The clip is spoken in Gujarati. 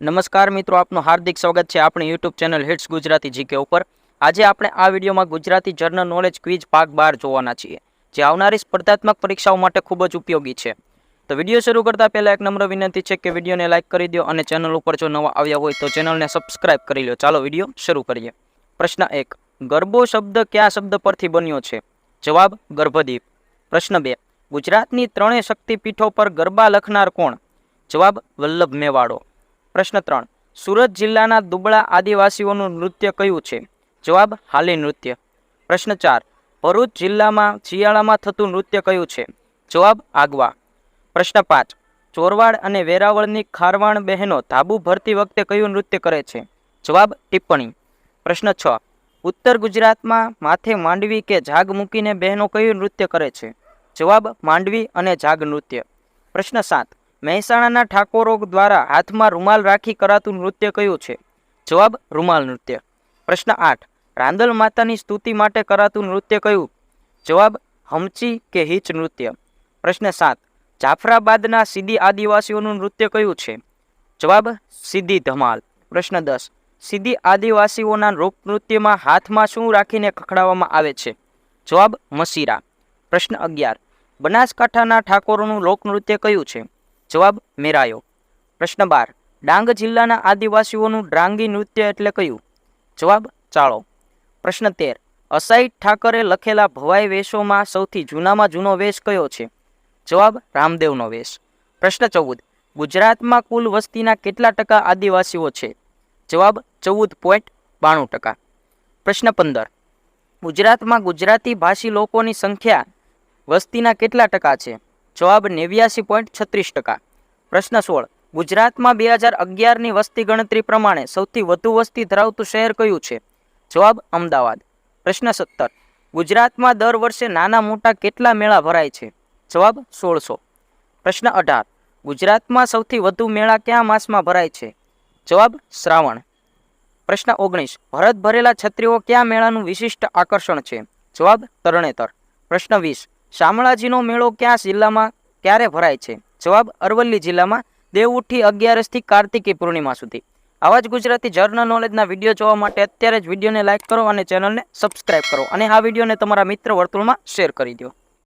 નમસ્કાર મિત્રો, આપનું હાર્દિક સ્વાગત છે આપણી YouTube channel hits Gujarati GK ઉપર। આજે આપણે આ વિડીયોમાં ગુજરાતી જનરલ નોલેજ ક્વિઝ ભાગ 12 જોવાના છીએ, જે આવનારી સ્પર્ધાત્મક પરીક્ષાઓ માટે ખૂબ જ ઉપયોગી છે। તો વિડીયો શરૂ કરતા પહેલા એક નમ્ર વિનંતી છે કે વિડીયોને લાઇક કરી દો અને ચેનલ ઉપર જો નવા આવ્યા હોય તો ચેનલને સબસ્ક્રાઇબ કરી લો। ચાલો વિડીયો શરૂ કરીએ। પ્રશ્ન 1, ગરબો શબ્દ કયા શબ્દ પરથી બન્યો છે? જવાબ ગર્ભદીપ। પ્રશ્ન 2, ગુજરાતની ત્રણેય શક્તિપીઠો પર ગરબા લખનાર કોણ? જવાબ વલ્લભ મેવાડો। પ્રશ્ન 3, સુરત જિલ્લાના દુબળા આદિવાસીઓનું નૃત્ય કયું છે? જવાબ હાલી નૃત્ય। પ્રશ્ન 4, ભરૂચ જિલ્લામાં શિયાળામાં થતું નૃત્ય કયું છે? જવાબ આગવા। પ્રશ્ન 5, ચોરવાડ અને વેરાવળની ખારવાણ બહેનો ધાબુ ભરતી વખતે કયું નૃત્ય કરે છે? જવાબ ટિપ્પણી। પ્રશ્ન 6, ઉત્તર ગુજરાતમાં માથે માંડવી કે જાગ મૂકીને બહેનો કયું નૃત્ય કરે છે? જવાબ માંડવી અને જાગ નૃત્ય। પ્રશ્ન 7, મહેસાણાના ઠાકોરો દ્વારા હાથમાં રૂમાલ રાખી કરાતું નૃત્ય કયું છે? જવાબ રૂમાલ નૃત્ય। પ્રશ્ન 8, રાંદલ માતાની સ્તુતિ માટે કરાતું નૃત્ય કયું? જવાબ હમચી કે હિચ નૃત્ય। પ્રશ્ન 7, જાફરાબાદના સીધી આદિવાસીઓનું નૃત્ય કયું છે? જવાબ સીધી ધમાલ। પ્રશ્ન 10, સીધી આદિવાસીઓના લોકનૃત્યમાં હાથમાં શું રાખીને ખખડાવવામાં આવે છે? જવાબ મસીરા। પ્રશ્ન 11, બનાસકાંઠાના ઠાકોરોનું લોકનૃત્ય કયું છે? જવાબ મેરાયો। પ્રશ્ન 12, ડાંગ જિલ્લાના આદિવાસીઓનું ડ્રાંગી નૃત્ય એટલે કયું? જવાબ ચાળો। પ્રશ્ન 13, અસાઈ ઠાકરે લખેલા ભવાઈ વેશોમાં સૌથી જૂનામાં જૂનો વેશ કયો છે? જવાબ રામદેવનો વેશ। પ્રશ્ન 14, ગુજરાતમાં કુલ વસ્તીના કેટલા ટકા આદિવાસીઓ છે? જવાબ 14.92%। પ્રશ્ન 15, ગુજરાતમાં ગુજરાતી ભાષી લોકોની સંખ્યા વસ્તીના કેટલા ટકા છે? જવાબ 89.36%। પ્રશ્ન 16, ગુજરાતમાં 2011ની વસ્તી ગણતરી પ્રમાણે સૌથી વધુ વસ્તી ધરાવતું શહેર કયું છે? જવાબ અમદાવાદ। પ્રશ્ન 17, ગુજરાતમાં દર વર્ષે નાના મોટા કેટલા મેળા ભરાય છે? જવાબ 1600। પ્રશ્ન 18, ગુજરાતમાં સૌથી વધુ મેળા કયા માસમાં ભરાય છે? જવાબ શ્રાવણ। પ્રશ્ન 19, ભરત ભરેલા છત્રીઓ કયા મેળાનું વિશિષ્ટ આકર્ષણ છે? જવાબ તરણેતર। પ્રશ્ન 20, શામળાજીનો મેળો કયા જિલ્લામાં ક્યારે ભરાય છે? જવાબ અરવલ્લી જિલ્લામાં દેવઉઠી 11 કાર્તિકી પૂર્ણિમા સુધી। આવા જ ગુજરાતી જર્નલ નોલેજના વિડીયો જોવા માટે અત્યારે જ વિડીયોને લાઇક કરો અને ચેનલને સબસ્ક્રાઇબ કરો, અને આ વિડીયોને તમારા મિત્ર વર્તુળમાં શેર કરી દો।